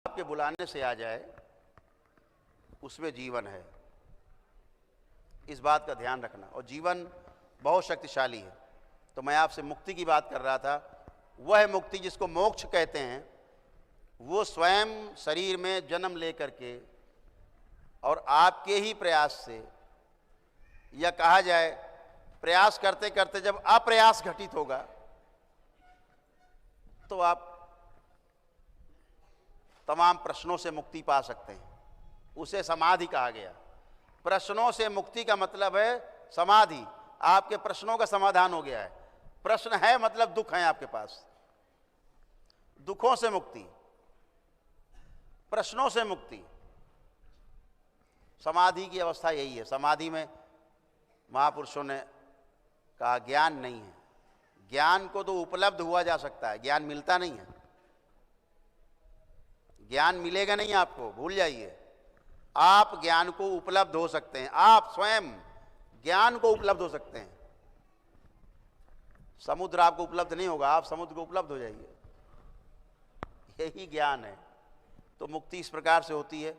आपके बुलाने से आ जाए उसमें जीवन है, इस बात का ध्यान रखना। और जीवन बहुत शक्तिशाली है। तो मैं आपसे मुक्ति की बात कर रहा था। वह मुक्ति जिसको मोक्ष कहते हैं, वो स्वयं शरीर में जन्म लेकर के और आपके ही प्रयास से, या कहा जाए प्रयास करते करते जब अप्रयास घटित होगा तो आप तमाम प्रश्नों से मुक्ति पा सकते हैं। उसे समाधि कहा गया। प्रश्नों से मुक्ति का मतलब है समाधि। आपके प्रश्नों का समाधान हो गया है। प्रश्न है मतलब दुख है आपके पास, दुखों से मुक्ति, प्रश्नों से मुक्ति। समाधि की अवस्था यही है। समाधि में महापुरुषों ने कहा ज्ञान नहीं है। ज्ञान को तो उपलब्ध हुआ जा सकता है, ज्ञान मिलता नहीं है। ज्ञान मिलेगा नहीं आपको, भूल जाइए। आप ज्ञान को उपलब्ध हो सकते हैं, आप स्वयं ज्ञान को उपलब्ध हो सकते हैं। समुद्र आपको उपलब्ध नहीं होगा, आप समुद्र को उपलब्ध हो जाइए। यही ज्ञान है। तो मुक्ति इस प्रकार से होती है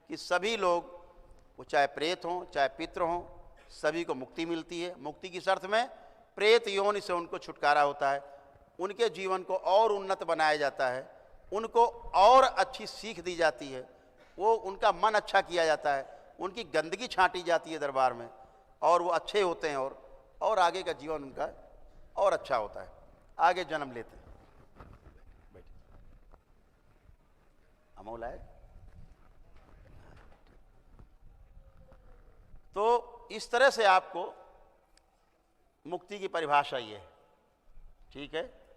कि सभी लोग, वो चाहे प्रेत हों चाहे पितृ हों, सभी को मुक्ति मिलती है। मुक्ति की शर्त में प्रेत योनि से उनको छुटकारा होता है, उनके जीवन को और उन्नत बनाया जाता है, उनको और अच्छी सीख दी जाती है, वो उनका मन अच्छा किया जाता है, उनकी गंदगी छांटी जाती है दरबार में, और वो अच्छे होते हैं और आगे का जीवन उनका और अच्छा होता है। आगे जन्म लेते हैं। अमोल है। तो इस तरह से आपको मुक्ति की परिभाषा ये है। ठीक है।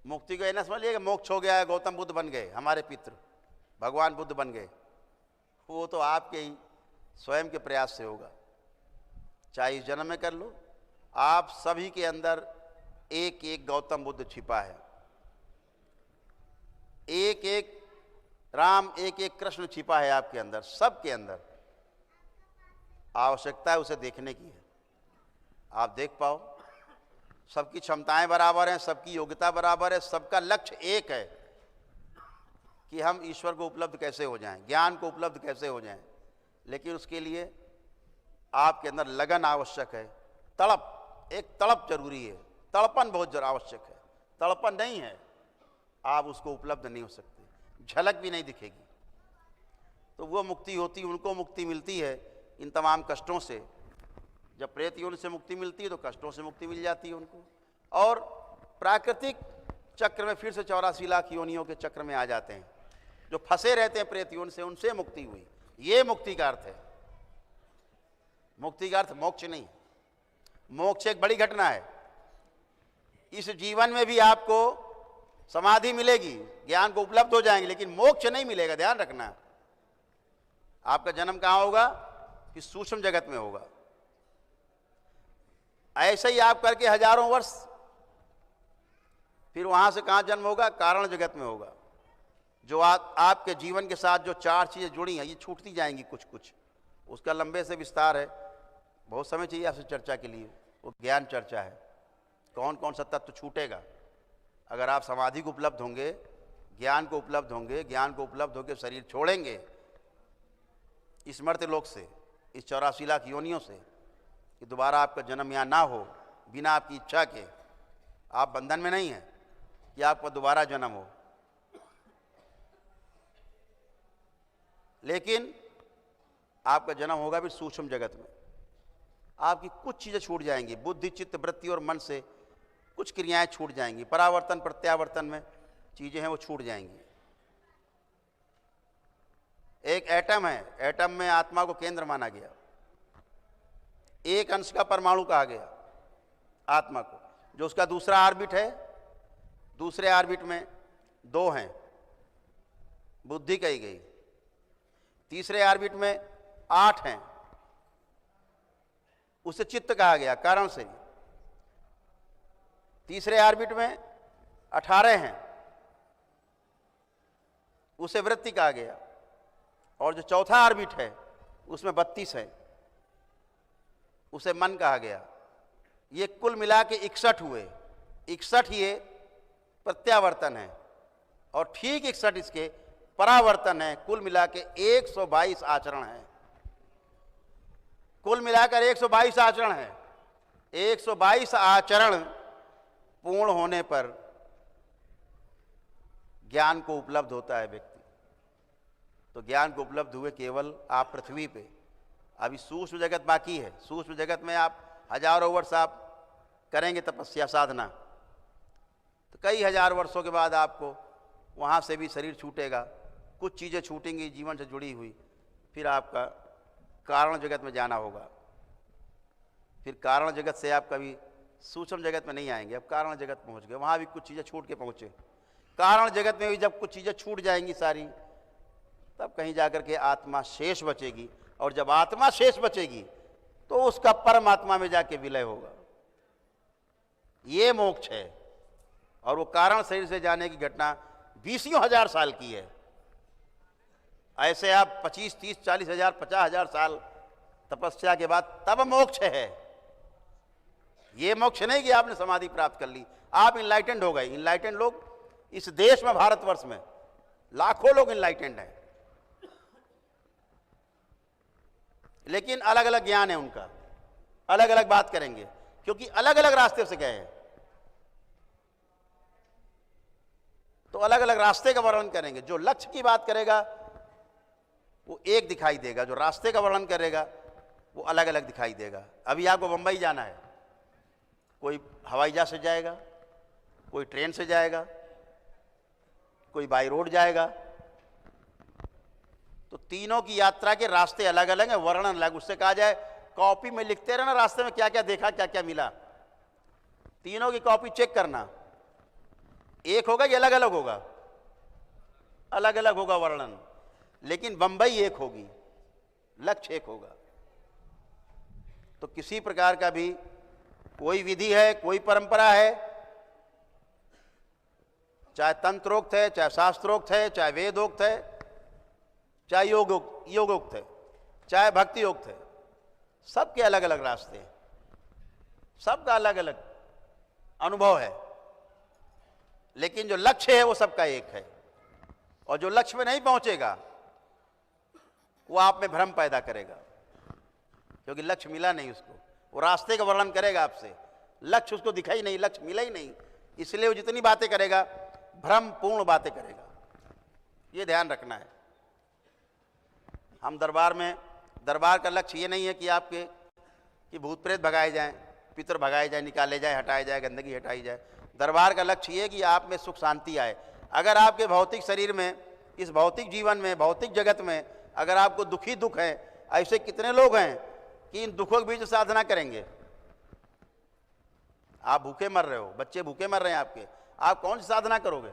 मुक्ति को ये ना समझिए कि मोक्ष हो गया है, गौतम बुद्ध बन गए, हमारे पितृ भगवान बुद्ध बन गए। वो तो आपके ही स्वयं के प्रयास से होगा। चाहे इस जन्म में कर लो, आप सभी के अंदर एक एक गौतम बुद्ध छिपा है, एक एक राम, एक एक कृष्ण छिपा है आपके अंदर, सबके अंदर। आवश्यकता है उसे देखने की है। आप देख पाओ, सबकी क्षमताएं बराबर हैं, सबकी योग्यता बराबर है, सबका लक्ष्य एक है कि हम ईश्वर को उपलब्ध कैसे हो जाएं, ज्ञान को उपलब्ध कैसे हो जाएं। लेकिन उसके लिए आपके अंदर लगन आवश्यक है, तड़प, एक तड़प जरूरी है, तड़पन बहुत आवश्यक है। तड़पन नहीं है, आप उसको उपलब्ध नहीं हो सकते, झलक भी नहीं दिखेगी। तो वो मुक्ति होती, उनको मुक्ति मिलती है इन तमाम कष्टों से। जब प्रेत योनि से मुक्ति मिलती है तो कष्टों से मुक्ति मिल जाती है उनको, और प्राकृतिक चक्र में फिर से 84 लाख योनियों के चक्र में आ जाते हैं। जो फंसे रहते हैं प्रेत योनि से, उनसे मुक्ति हुई। ये मुक्ति का अर्थ है। मुक्ति का अर्थ मोक्ष नहीं। मोक्ष एक बड़ी घटना है। इस जीवन में भी आपको समाधि मिलेगी, ज्ञान को उपलब्ध हो जाएंगे, लेकिन मोक्ष नहीं मिलेगा। ध्यान रखना। आपका जन्म कहाँ होगा? कि सूक्ष्म जगत में होगा। ऐसे ही आप करके हजारों वर्ष, फिर वहां से कहां जन्म होगा? कारण जगत में होगा। जो आपके जीवन के साथ जो चार चीजें जुड़ी हैं, ये छूटती जाएंगी कुछ कुछ। उसका लंबे से विस्तार है, बहुत समय चाहिए आपसे चर्चा के लिए। वो ज्ञान चर्चा है। कौन कौन सा तत्व छूटेगा अगर आप समाधि को उपलब्ध होंगे, ज्ञान को उपलब्ध होंगे, ज्ञान को उपलब्ध होकर शरीर छोड़ेंगे इस मर्त्य लोक से, इस 84 लाख योनियों से, कि दोबारा आपका जन्म यहाँ ना हो बिना आपकी इच्छा के। आप बंधन में नहीं हैं कि आपका दोबारा जन्म हो, लेकिन आपका जन्म होगा भी सूक्ष्म जगत में। आपकी कुछ चीज़ें छूट जाएंगी, बुद्धि, चित्त, वृत्ति और मन से कुछ क्रियाएं छूट जाएंगी। परावर्तन प्रत्यावर्तन में चीज़ें हैं वो छूट जाएंगी। एक एटम है, एटम में आत्मा को केंद्र माना गया। एक अंश का परमाणु कहा गया आत्मा को, जो उसका दूसरा ऑर्बिट है। दूसरे ऑर्बिट में 2 हैं, बुद्धि कही गई। तीसरे ऑर्बिट में 8 हैं, उसे चित्त कहा गया कारण से। तीसरे ऑर्बिट में 18 हैं, उसे वृत्ति कहा गया। और जो चौथा ऑर्बिट है उसमें 32 है, उसे मन कहा गया। ये कुल मिला के 61 हुए। 61 ये प्रत्यावर्तन है और ठीक 61 इसके परावर्तन है, कुल मिला के 122 आचरण है। कुल मिलाकर 122 आचरण है। 122 आचरण पूर्ण होने पर ज्ञान को उपलब्ध होता है व्यक्ति। तो ज्ञान को उपलब्ध हुए केवल आप पृथ्वी पे। अभी सूक्ष्म जगत बाकी है। सूक्ष्म जगत में आप हजारों वर्ष आप करेंगे तपस्या साधना, तो कई हजार वर्षों के बाद आपको वहाँ से भी शरीर छूटेगा, कुछ चीज़ें छूटेंगी जीवन से जुड़ी हुई, फिर आपका कारण जगत में जाना होगा। फिर कारण जगत से आप कभी सूक्ष्म जगत में नहीं आएंगे, अब कारण जगत पहुँच गए, वहाँ भी कुछ चीज़ें छूट के पहुँचे। कारण जगत में भी जब कुछ चीज़ें छूट जाएंगी सारी, तब कहीं जाकर के आत्मा शेष बचेगी, और जब आत्मा शेष बचेगी तो उसका परमात्मा में जाके विलय होगा। ये मोक्ष है। और वो कारण शरीर से जाने की घटना 20,000 साल की है। ऐसे आप 25, 30, 40 हजार, 50 हजार साल तपस्या के बाद तब मोक्ष है। ये मोक्ष नहीं कि आपने समाधि प्राप्त कर ली, आप इनलाइटेंड हो गए। इनलाइटेंड लोग इस देश में, भारतवर्ष में लाखों लोग इनलाइटेंड हैं, लेकिन अलग अलग ज्ञान है उनका, अलग अलग बात करेंगे, क्योंकि अलग अलग रास्ते से गए हैं। तो अलग अलग रास्ते का वर्णन करेंगे। जो लक्ष्य की बात करेगा वो एक दिखाई देगा, जो रास्ते का वर्णन करेगा वो अलग अलग दिखाई देगा। अभी आपको मुंबई जाना है, कोई हवाई जहाज से जाएगा, कोई ट्रेन से जाएगा, कोई बाई रोड जाएगा। तो तीनों की यात्रा के रास्ते अलग अलग हैं, वर्णन अलग। उससे कहा जाए कॉपी में लिखते रहना रास्ते में क्या क्या देखा, क्या क्या मिला। तीनों की कॉपी चेक करना, एक होगा कि अलग अलग होगा? अलग अलग होगा वर्णन, लेकिन बंबई एक होगी, लक्ष्य एक होगा। तो किसी प्रकार का भी कोई विधि है, कोई परंपरा है, चाहे तंत्रोक्त है, चाहे शास्त्रोक्त है, चाहे वेदोक्त है, चाहे योगोक्त है, चाहे भक्तियोक्त है, सबके अलग अलग रास्ते हैं, सबका अलग अलग अनुभव है। लेकिन जो लक्ष्य है वो सबका एक है। और जो लक्ष्य में नहीं पहुंचेगा वो आप में भ्रम पैदा करेगा, क्योंकि लक्ष्य मिला नहीं उसको। वो रास्ते का वर्णन करेगा आपसे, लक्ष्य उसको दिखा ही नहीं, लक्ष्य मिला ही नहीं, इसलिए वो जितनी बातें करेगा भ्रम पूर्ण बातें करेगा। ये ध्यान रखना है। हम दरबार का लक्ष्य ये नहीं है कि आपके कि भूत प्रेत भगाए जाएं, पितर भगाए जाए, निकाले जाए, हटाए जाए, गंदगी हटाई जाए। दरबार का लक्ष्य ये कि आप में सुख शांति आए। अगर आपके भौतिक शरीर में, इस भौतिक जीवन में, भौतिक जगत में अगर आपको दुखी दुख है, ऐसे कितने लोग हैं कि इन दुखों के बीच साधना करेंगे। आप भूखे मर रहे हो, बच्चे भूखे मर रहे हैं आपके, आप कौन सी साधना करोगे?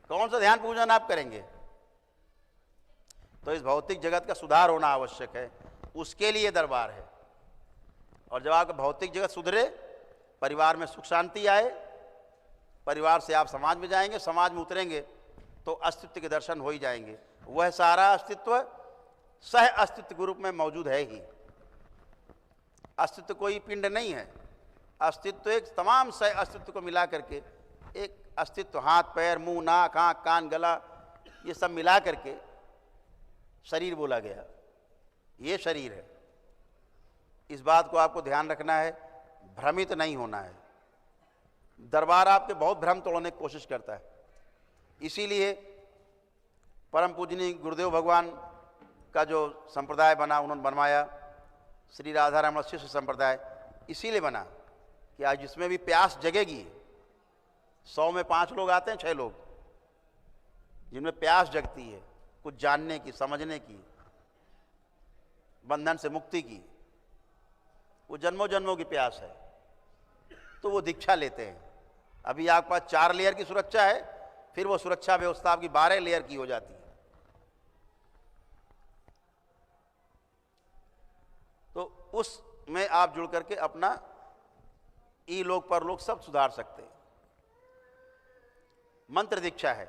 कौन सा ध्यान पूजन आप करेंगे? तो इस भौतिक जगत का सुधार होना आवश्यक है, उसके लिए दरबार है। और जब आपका भौतिक जगत सुधरे, परिवार में सुख शांति आए, परिवार से आप समाज में जाएंगे, समाज में उतरेंगे तो अस्तित्व के दर्शन हो ही जाएंगे। वह सारा अस्तित्व सह अस्तित्व के रूप में मौजूद है ही। अस्तित्व कोई पिंड नहीं है, अस्तित्व एक तमाम सह अस्तित्व को मिला करके एक अस्तित्व, हाथ पैर मुंह नाक आँख कान गला ये सब मिला करके शरीर बोला गया। ये शरीर है। इस बात को आपको ध्यान रखना है, भ्रमित नहीं होना है। दरबार आपके बहुत भ्रम तोड़ने की कोशिश करता है। इसीलिए परम पूजनीय गुरुदेव भगवान का जो संप्रदाय बना, उन्होंने बनवाया श्री राधा रमण शिष्य संप्रदाय, इसीलिए बना कि आज जिसमें भी प्यास जगेगी, 100 में 5 लोग आते हैं, 6 लोग जिनमें प्यास जगती है कुछ जानने की, समझने की, बंधन से मुक्ति की, वो जन्मों जन्मों की प्यास है, तो वो दीक्षा लेते हैं। अभी आपके पास 4 लेयर की सुरक्षा है, फिर वो सुरक्षा व्यवस्था आपकी 12 लेयर की हो जाती है। तो उसमें आप जुड़ करके अपना लोक परलोक सब सुधार सकते हैं। मंत्र दीक्षा है,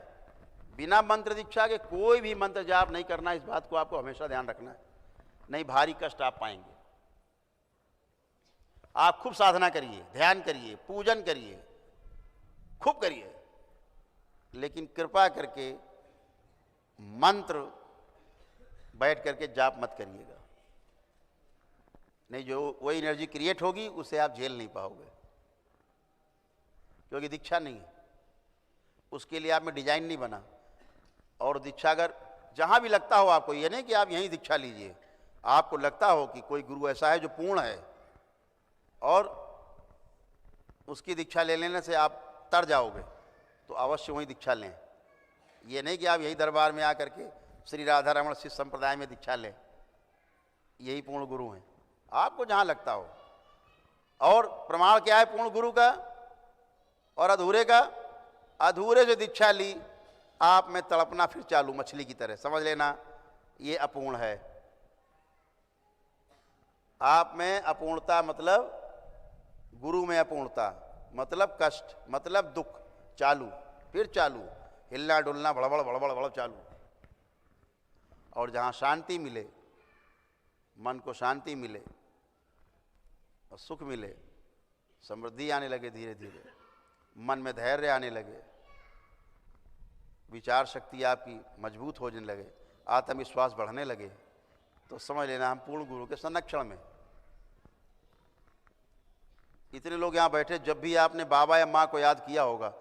बिना मंत्र दीक्षा के कोई भी मंत्र जाप नहीं करना। इस बात को आपको हमेशा ध्यान रखना है, नहीं भारी कष्ट आप पाएंगे। आप खूब साधना करिए, ध्यान करिए, पूजन करिए, खूब करिए, लेकिन कृपा करके मंत्र बैठ करके जाप मत करिएगा, नहीं जो वही एनर्जी क्रिएट होगी उसे आप झेल नहीं पाओगे, क्योंकि दीक्षा नहीं है, उसके लिए आप में डिजाइन नहीं बना। और दीक्षा अगर जहाँ भी लगता हो आपको, ये नहीं कि आप यहीं दीक्षा लीजिए, आपको लगता हो कि कोई गुरु ऐसा है जो पूर्ण है और उसकी दीक्षा ले लेने से आप तर जाओगे, तो अवश्य वहीं दीक्षा लें। ये नहीं कि आप यही दरबार में आकर के श्री राधा रमण शिष्य संप्रदाय में दीक्षा लें, यही पूर्ण गुरु हैं, आपको जहाँ लगता हो। और प्रमाण क्या है पूर्ण गुरु का और अधूरे का? अधूरे से दीक्षा ली, आप में तड़पना फिर चालू मछली की तरह, समझ लेना ये अपूर्ण है। आप में अपूर्णता मतलब गुरु में अपूर्णता मतलब कष्ट, मतलब दुख, चालू फिर चालू, हिलना डुलना भड़बड़ भड़बड़ भड़बड़ चालू। और जहाँ शांति मिले, मन को शांति मिले और सुख मिले, समृद्धि आने लगे, धीरे धीरे मन में धैर्य आने लगे, विचार शक्ति आपकी मजबूत होने लगे, आत्मविश्वास बढ़ने लगे, तो समझ लेना हम पूर्ण गुरु के संरक्षण में। इतने लोग यहाँ बैठे, जब भी आपने बाबा या माँ को याद किया होगा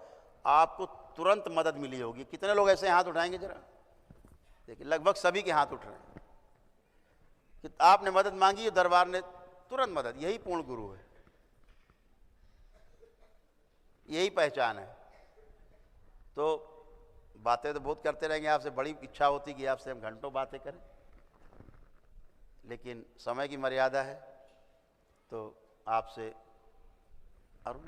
आपको तुरंत मदद मिली होगी। कितने लोग ऐसे हाथ उठाएंगे जरा, देखिए लगभग सभी के हाथ उठ रहे हैं कि आपने मदद मांगी, दरबार ने तुरंत मदद। यही पूर्ण गुरु है, यही पहचान है। तो बातें तो बहुत करते रहेंगे, आपसे बड़ी इच्छा होती कि आपसे हम घंटों बातें करें, लेकिन समय की मर्यादा है। तो आपसे अरुण